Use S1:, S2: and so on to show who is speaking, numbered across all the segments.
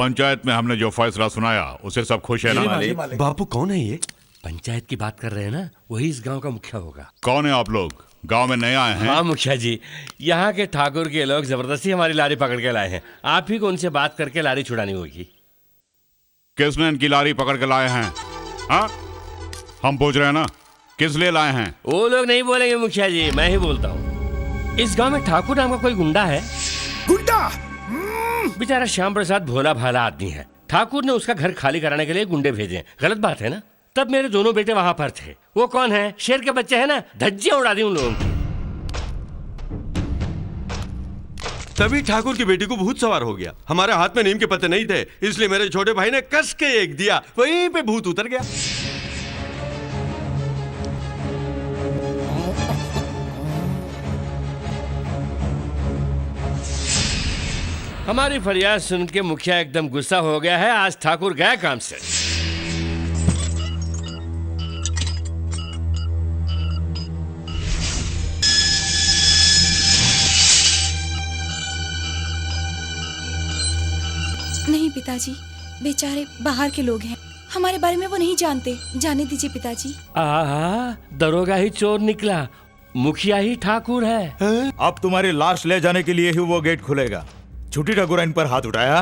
S1: पंचायत में हमने जो फैसला सुनाया उसे सब खुश है ना?
S2: बापू कौन है ये?
S3: पंचायत की बात कर रहे हैं ना, वही इस गांव का मुखिया होगा।
S1: कौन है आप लोग? गांव में नए आए हैं?
S3: हाँ मुखिया जी, यहाँ के ठाकुर के लोग जबरदस्ती हमारी लारी पकड़ के लाए हैं। आप ही को उनसे बात करके लारी छुड़ानी होगी।
S1: किसने इनकी लारी पकड़ के लाए हैं? हाँ, हम पूछ रहे हैं ना, किस लिए लाए हैं?
S3: वो लोग नहीं बोलेंगे मुखिया जी, मैं ही बोलता हूँ। इस गांव में ठाकुर नाम का कोई गुंडा है।
S4: गुंडा?
S3: बेचारा श्याम प्रसाद भोला भाला आदमी है। ठाकुर ने उसका घर खाली कराने के लिए गुंडे भेजे। गलत बात है ना? तब मेरे दोनों बेटे वहां पर थे। वो कौन है? शेर के बच्चे हैं ना, धज्जियां उड़ा दी उन लोगों की।
S2: तभी ठाकुर की बेटी को भूत सवार हो गया। हमारे हाथ में नीम के पत्ते नहीं थे, इसलिए मेरे छोटे भाई ने कस के एक दिया, वहीं पे भूत उतर गया।
S3: हमारी फरियाद सुन के मुखिया एकदम गुस्सा हो गया है। आज ठाकुर गया काम से।
S5: नहीं पिताजी, बेचारे बाहर के लोग हैं, हमारे बारे में वो नहीं जानते। जाने दीजिए पिताजी।
S3: आहा, दरोगा ही चोर निकला, मुखिया ही ठाकुर है।
S4: अब तुम्हारी लाश ले जाने के लिए ही वो गेट खुलेगा। छुट्टी ठाकुर इन पर हाथ उठाया,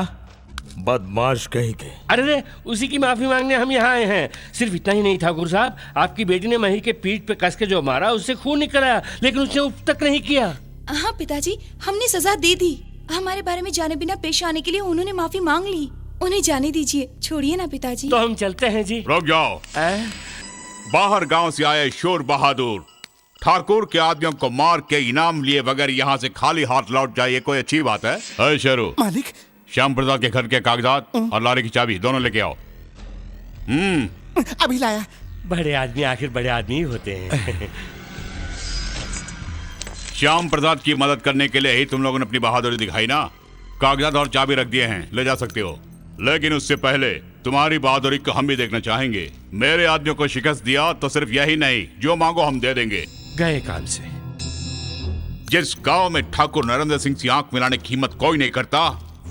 S4: बदमाश कहीं के।
S3: अरे उसी की माफी मांगने हम यहाँ आए हैं। सिर्फ इतना ही नहीं ठाकुर साहब, आपकी बेटी ने मही के पीठ पे कस के जो मारा, उससे खून निकल आया, लेकिन उसने उफ तक नहीं किया।
S5: हाँ पिताजी, हमने सजा दे दी। हमारे बारे में जाने बिना पेश आने के लिए उन्होंने माफी मांग ली। उन्हें जाने दीजिए, छोड़िए ना पिताजी।
S3: तो हम चलते हैं जी।
S1: रुक जाओ। बाहर गांव से आए शोर बहादुर ठाकुर के आदमियों को मार के इनाम लिए बगैर यहाँ से खाली हाथ लौट जाए, ये कोई अच्छी बात है? अरे शेरू,
S4: मालिक,
S1: श्याम प्रसाद के घर के कागजात और लारी की चाबी दोनों लेके आओ।
S4: अभी लाया।
S3: बड़े आदमी आखिर बड़े आदमी ही होते हैं।
S1: श्याम प्रसाद की मदद करने के लिए ही तुम लोगों ने अपनी बहादुरी दिखाई ना। कागजात और चाबी रख दिए हैं, ले जा सकते हो। लेकिन उससे पहले तुम्हारी बहादुरी को हम भी देखना चाहेंगे। मेरे आदमियों को शिकस्त दिया तो सिर्फ यही नहीं, जो मांगो हम दे देंगे।
S3: गए काम से।
S1: जिस गांव में ठाकुर नरेंद्र सिंह से आंख मिलाने की हिम्मत कोई नहीं करता,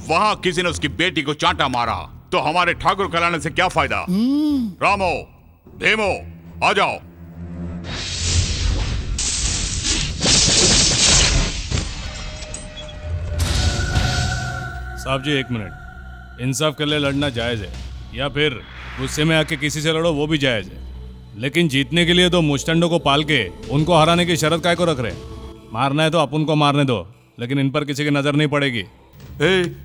S1: वहां किसी ने उसकी बेटी को चांटा मारा, तो हमारे ठाकुर कहलाने से क्या फायदा? रामो, भीमो, आ जाओ।
S6: साहब जी एक मिनट, इंसाफ के लिए लड़ना जायज़ है, या फिर गुस्से में आके किसी से लड़ो वो भी जायज़ है, लेकिन जीतने के लिए तो मुस्टंडों को पाल के उनको हराने की शर्त काय को रख रहे? मारना है तो अपन को मारने दो, लेकिन इन पर किसी की नजर नहीं पड़ेगी।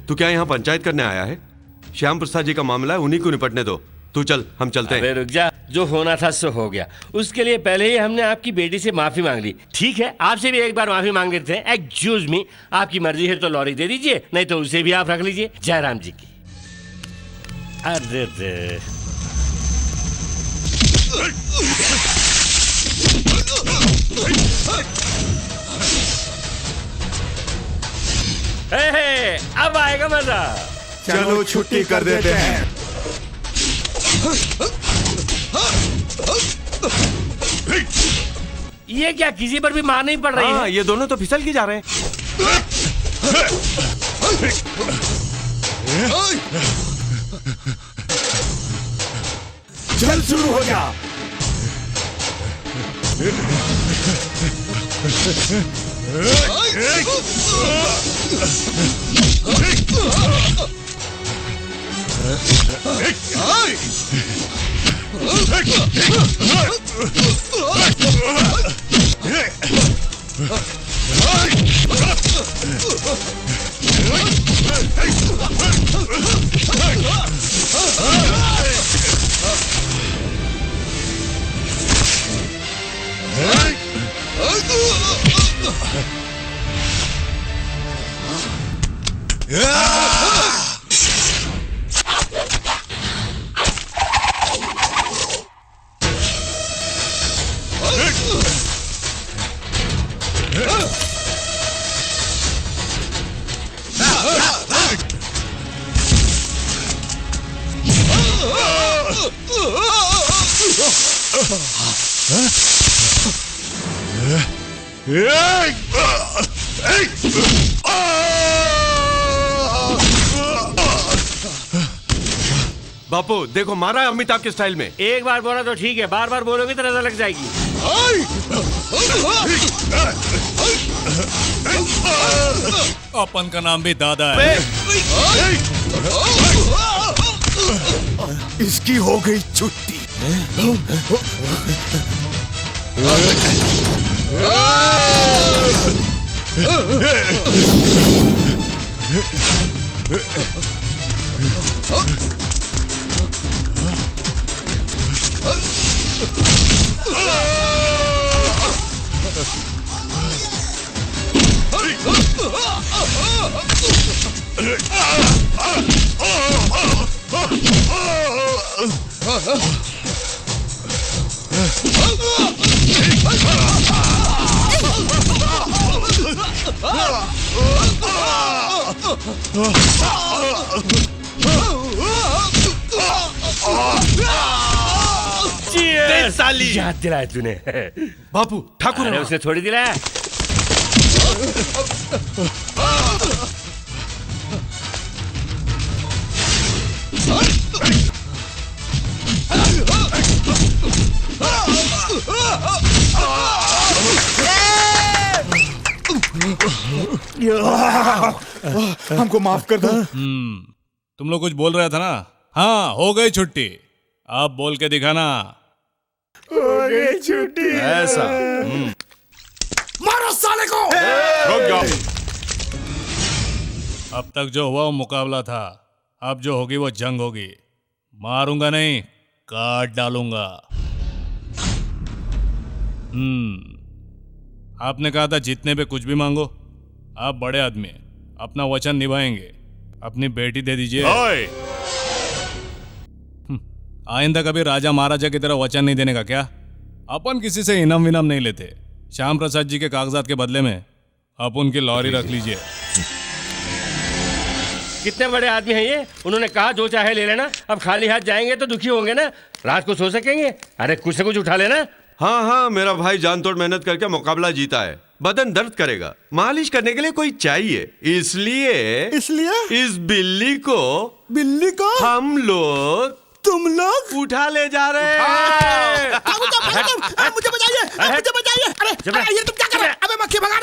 S2: तू क्या यहाँ पंचायत करने आया है? श्याम प्रसाद जी का मामला है, उन्हीं को निपटने दो। तू चल, हम चलते हैं।
S3: रुक जा, जो होना था सो हो गया। उसके लिए पहले ही हमने आपकी बेटी से माफी मांग ली। ठीक है, आपसे भी एक बार माफी मांग लेते हैं। एक्सक्यूज मी, आपकी मर्जी है तो लॉरी दे दीजिए, नहीं तो उसे भी आप रख लीजिए। जयराम जी की। अरे अब आएगा मजा।
S4: चलो छुट्टी कर देते हैं।
S3: ये क्या, किसी पर भी मार नहीं पड़ रही है?
S2: ये दोनों तो फिसल के जा रहे हैं।
S4: चल शुरू हो जा।
S2: बापू देखो मारा है अमिताभ के स्टाइल में।
S3: एक बार बोला तो ठीक है, बार बार बोलोगे तो नजर लग जाएगी।
S6: अपन का नाम भी दादा है।
S4: इसकी हो गई छुट्टी।
S3: साली याद दिलाया तूने।
S2: बापू ठाकुर
S3: अरे उसने थोड़ी दिलाया।
S4: हमको माफ कर दो।
S6: तुम लोग कुछ बोल रहा था ना? हाँ, हो गई छुट्टी। अब बोल के दिखाना।
S4: छुट्टी
S2: ऐसा
S4: मारो साले को।
S1: रुक जाओ।
S6: अब तक जो हुआ वो मुकाबला था, अब जो होगी वो जंग होगी। मारूंगा नहीं, काट डालूंगा। आपने कहा था जीतने पे कुछ भी मांगो। आप बड़े आदमी हैं, अपना वचन निभाएंगे। अपनी बेटी दे दीजिए।
S1: ओए,
S6: आइंदा कभी राजा महाराजा की तरह वचन नहीं देने का क्या? अपन किसी से इनाम विनाम नहीं लेते। श्याम प्रसाद जी के कागजात के बदले में आप उनकी लॉरी रख लीजिए।
S3: कितने बड़े आदमी हैं ये, उन्होंने कहा जो चाहे ले लेना। अब खाली हाथ जाएंगे तो दुखी होंगे ना, रात को सो सकेंगे? अरे कुछ से कुछ उठा लेना।
S2: हाँ हाँ, मेरा भाई जान तोड़ मेहनत करके मुकाबला जीता है। बदन दर्द करेगा, मालिश करने के लिए कोई चाहिए। इसलिए इस बिल्ली को हम लोग
S7: तुम लोग
S2: उठा ले जा रहे हैं।
S7: मुझे बचाइए, मुझे बचाइए। अरे ये तुम क्या कर रहे हो? अबे मक्खी भगा